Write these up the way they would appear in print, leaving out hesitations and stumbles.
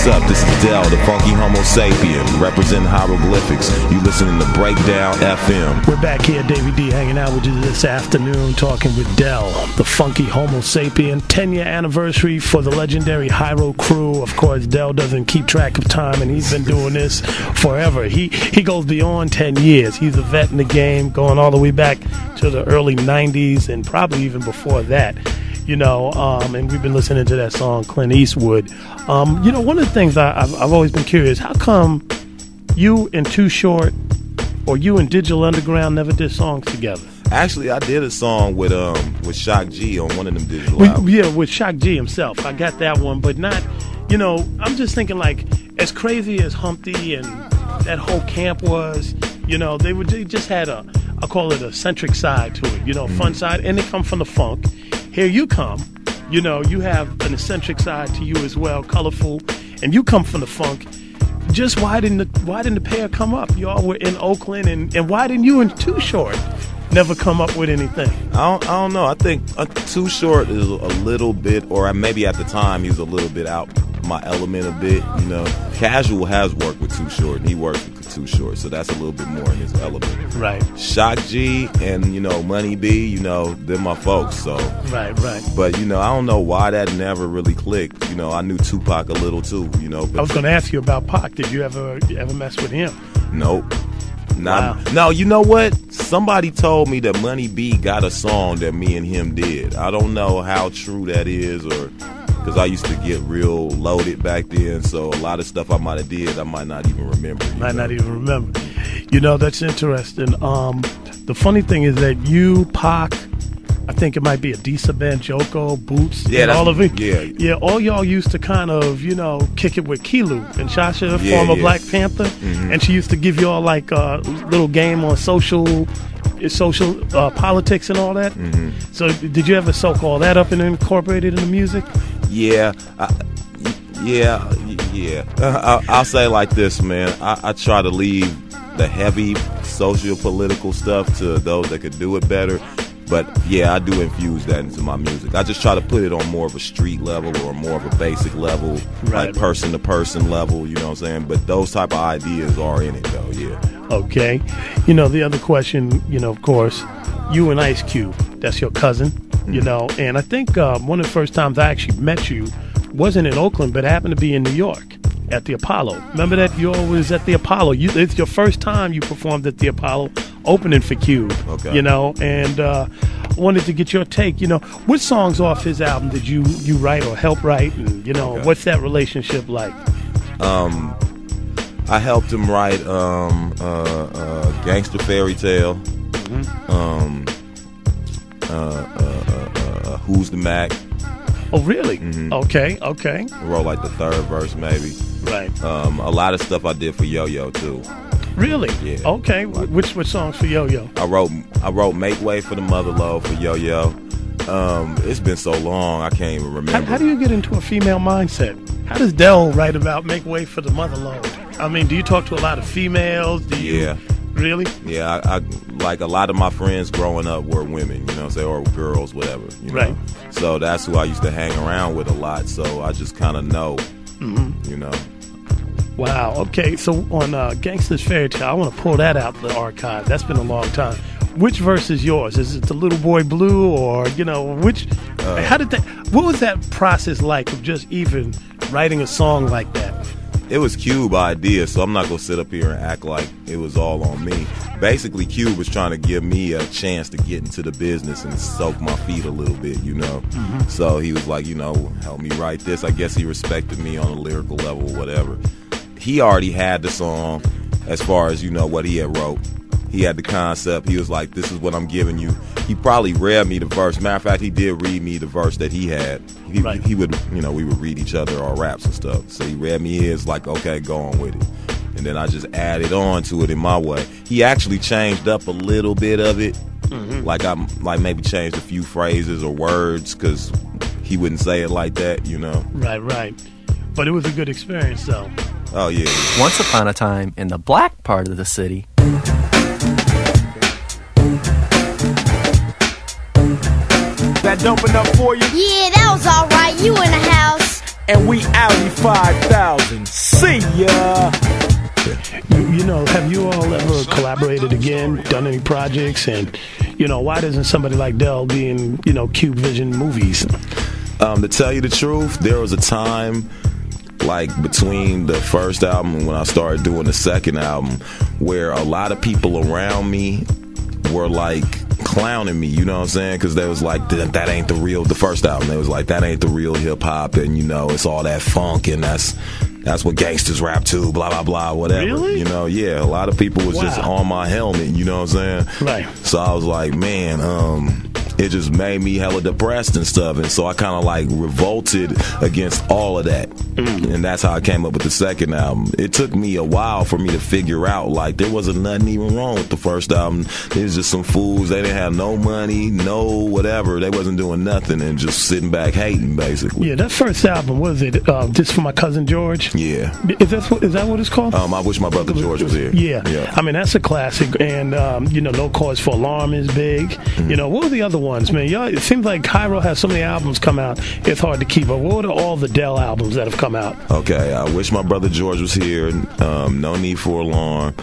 What's up? This is Tha Funkee Homosapien, representing Hieroglyphics. You listening to Breakdown FM. We're back here, Davey D, hanging out with you this afternoon, talking with Tha Funkee Homosapien. 10-year anniversary for the legendary Hieroglyphics Crew. Of course, Tha doesn't keep track of time, and he's been doing this forever. He goes beyond 10 years. He's a vet in the game, going all the way back to the early 90s and probably even before that. You know, and we've been listening to that song, Clint Eastwood. You know, one of the things I've always been curious, how come you and Too Short or you and Digital Underground never did songs together? Actually, I did a song with Shock G on one of them digital albums. Yeah, with Shock G himself. I got that one, but not, you know, I'm just thinking like, as crazy as Humpty and that whole camp was, you know, they just had I call it a eccentric side to it, you know, fun side, and they come from the funk. Here you come, you know, you have an eccentric side to you as well, colorful, and you come from the funk. Just why didn't the pair come up? Y'all were in Oakland, and why didn't you and Too Short never come up with anything? I don't know. I think Too Short is a little bit, or maybe at the time he was a little bit out my element a bit, you know. Casual has worked with Too Short, and he worked with Too Short, so that's a little bit more in his element. Right. Shock G and, you know, Money B, you know, they're my folks, so. Right. But, you know, I don't know why that never really clicked. You know, I knew Tupac a little too, you know. But I was going to ask you about Pac. Did you ever mess with him? Nope. Wow. No, you know what? Somebody told me that Money B got a song that me and him did. I don't know how true that is, or because I used to get real loaded back then, so a lot of stuff I might have did, I might not even remember. Not even remember. You know, that's interesting. The funny thing is that you, Pac, I think it might be Adisa Banjoko, Boots, and all of it. Yeah, all y'all used to kind of, you know, kick it with Kilu and Shasha, former Black Panther, and she used to give y'all like a little game on social politics and all that. So did you ever soak all that up and incorporate it in the music? Yeah. I'll say it like this, man. I try to leave the heavy social political stuff to those that could do it better. But yeah, I do infuse that into my music. I just try to put it on more of a street level or more of a basic level, like person to person level, you know what I'm saying? But those type of ideas are in it though, yeah. Okay. You know, the other question, you know, of course, you and Ice Cube, that's your cousin, you know, and I think one of the first times I actually met you wasn't in Oakland, but happened to be in New York at the Apollo. Remember that you always at the Apollo? It's your first time you performed at the Apollo, opening for Cube, you know, and wanted to get your take, you know, what songs off his album did you write or help write, and, you know, what's that relationship like? I helped him write Gangster Fairy Tale, Who's the Mac. Oh, really? Okay. I wrote like the third verse maybe. Right. A lot of stuff I did for Yo-Yo too. Really? Yeah. Okay. Which songs for Yo-Yo? I wrote Make Way for the Mother Lode for Yo-Yo. It's been so long I can't even remember. How do you get into a female mindset? How does Del write about Make Way for the Mother Lode? I mean, do you talk to a lot of females? Yeah. Really? Yeah, I like a lot of my friends growing up were women, you know, say, or girls, whatever. You know? So that's who I used to hang around with a lot. So I just kind of know, you know. Wow. Okay. So on Gangsta's Fairy Tale, I want to pull that out of the archive. That's been a long time. Which verse is yours? Is it the Little Boy Blue, or, you know, which? What was that process like of just even writing a song like that? It was Cube idea, so I'm not going to sit up here and act like it was all on me. Basically, Cube was trying to give me a chance to get into the business and soak my feet a little bit, you know. So he was like, you know, help me write this. I guess he respected me on a lyrical level or whatever. He already had the song as far as, you know, what he had wrote. He had the concept. He was like, this is what I'm giving you. He probably read me the verse. Matter of fact, he did read me the verse that he had. He would, you know, we would read each other our raps and stuff. So he read me his, like, okay, go on with it. And then I just added on to it in my way. He actually changed up a little bit of it. Like I maybe changed a few phrases or words because he wouldn't say it like that, you know. Right. But it was a good experience, though. Oh, yeah. Once upon a time in the black part of the city. That doping up for you? Yeah, that was alright. You in the house. and we outie 5,000. See ya. You know, have you all ever collaborated again, done any projects? And, you know, why doesn't somebody like Del be in, you know, Cube Vision movies? To tell you the truth, there was a time, like between the first album and when I started doing the second album, where a lot of people around me were like clowning me, you know what I'm saying? Because they was like, that ain't the first album. They was like, that ain't the real hip hop, and you know, it's all that funk, and that's what gangsters rap to, blah blah blah, whatever. Really? You know, yeah. A lot of people was just on my helmet, you know what I'm saying? Right. So I was like, man, it just made me hella depressed and stuff, and so I kind of like revolted against all of that, and that's how I came up with the second album. It took me a while for me to figure out, like, there wasn't nothing even wrong with the first album. It was just some fools. They didn't have no money, no whatever. They wasn't doing nothing and just sitting back hating, basically. Yeah, that first album, what is it? Just for My Cousin George? Yeah. Is that what it's called? I Wish My Brother George Was Here. Yeah. I mean, that's a classic, and you know, No Cause for Alarm is big. You know, what were the other ones, man? Y'all, it seems like Hyro has so many albums come out, it's hard to keep up. What are all the Del albums that have come out? Okay, I Wish My Brother George Was Here, No Need for Alarm,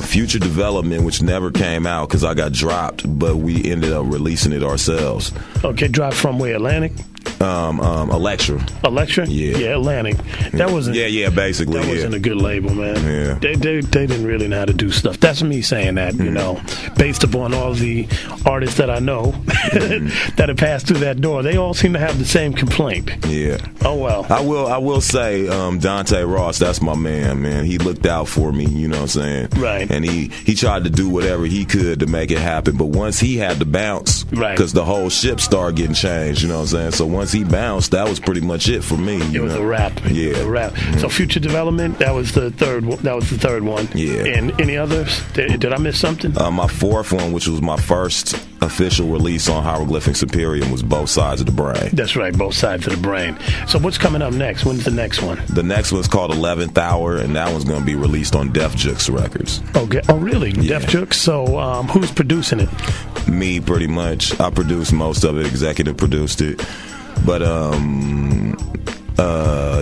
Future Development, which never came out because I got dropped, but we ended up releasing it ourselves. Okay, dropped from where? Atlantic? Elektra. Elektra? Yeah, Atlantic. That wasn't. Yeah, basically. That wasn't a good label, man. Yeah. They didn't really know how to do stuff. That's me saying that, you know, based upon all the artists that I know that have passed through that door. They all seem to have the same complaint. Yeah. Oh well. I will say, Dante Ross, that's my man. He looked out for me, you know what I'm saying? Right. And he tried to do whatever he could to make it happen. But once he had to bounce, right, because the whole ship started getting changed, you know what I'm saying? So once he bounced, that was pretty much it for me. It was a wrap. Yeah. A wrap. So Future Development, that was the third one. Yeah. And any others? Did I miss something? My fourth one, which was my first official release on Hieroglyphics Crew, was Both Sides of the Brain. That's right, Both Sides of the Brain. So what's coming up next? When's the next one? The next one's called 11th Hour, and that one's going to be released on Def Jux Records. Okay. Oh, really? Yeah. Def Jux? So who's producing it? Me, pretty much. I produced most of it, executive produced it. But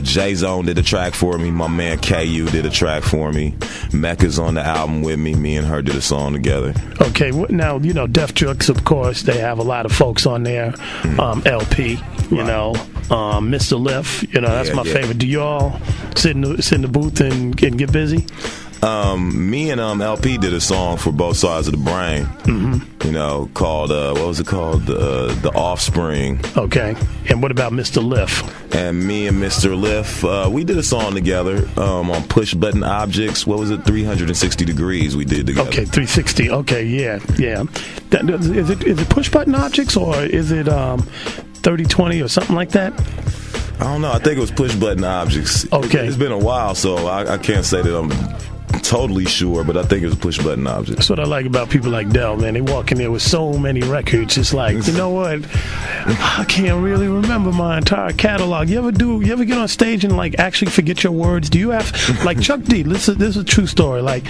J-Zone did a track for me. My man KU did a track for me. Mecca's on the album with me. Me and her did a song together. Okay, now, you know, Def Jux, of course, they have a lot of folks on there. LP, you know, Mr. Liff, you know, that's my favorite. Do y'all sit in the booth and get busy? Me and LP did a song for Both Sides of the Brain. You know, called what was it called? The Offspring. Okay. And what about Mr. Liff? And me and Mr. Liff, we did a song together on Push Button Objects. What was it? 360 Degrees. We did together. Okay, 360. Okay, yeah. Is it Push Button Objects or is it 3020 or something like that? I don't know. I think it was Push Button Objects. Okay. It's been a while, so I can't say that I'm totally sure, but I think it was Push Button Objects. That's what I like about people like Del, man. They walk in there with so many records. It's like, you know what? I can't really remember my entire catalog. You ever get on stage and like actually forget your words? Do you have, like Chuck D, this is a true story. Like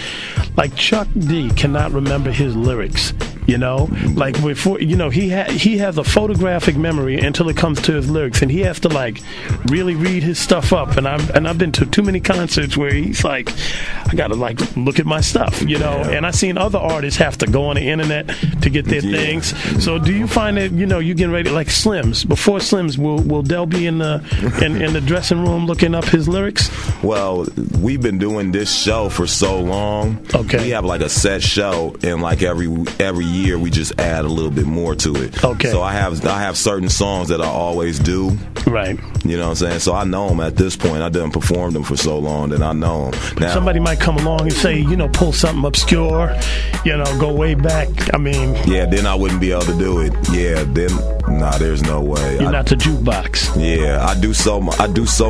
Chuck D cannot remember his lyrics. You know, like before, you know, he has a photographic memory until it comes to his lyrics, and he has to like really read his stuff up. And I've been to too many concerts where he's like, I gotta like look at my stuff, you know. Yeah. And I've seen other artists have to go on the internet to get their things. So do you find that, you know, you getting ready like Slims? Before Slims, will Del be in the dressing room looking up his lyrics? Well, we've been doing this show for so long. Okay. We have like a set show, and like every year we just add a little bit more to it. Okay. So I have certain songs that I always do. Right. You know what I'm saying? So I know them at this point. I done performed them for so long that I know them. Now, somebody might come along and say, you know, pull something obscure, you know, go way back. I mean, yeah, then I wouldn't be able to do it. Yeah, then there's no way. You're not the jukebox. Yeah, I do so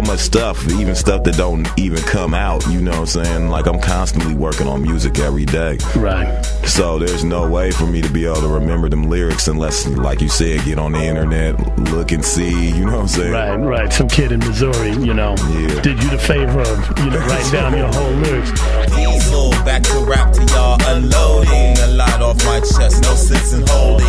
much stuff, even stuff that don't even come out. You know what I'm saying? Like I'm constantly working on music every day. Right. So there's no way for me to be able to remember them lyrics unless, like you said, get on the internet, look and see. You know what I'm saying? Right. Some kid in Missouri, you know, did you the favor of, you know, writing down your whole lyrics. Diesel, back to rap to y'all, unloading a lot off my chest, no sense in holding.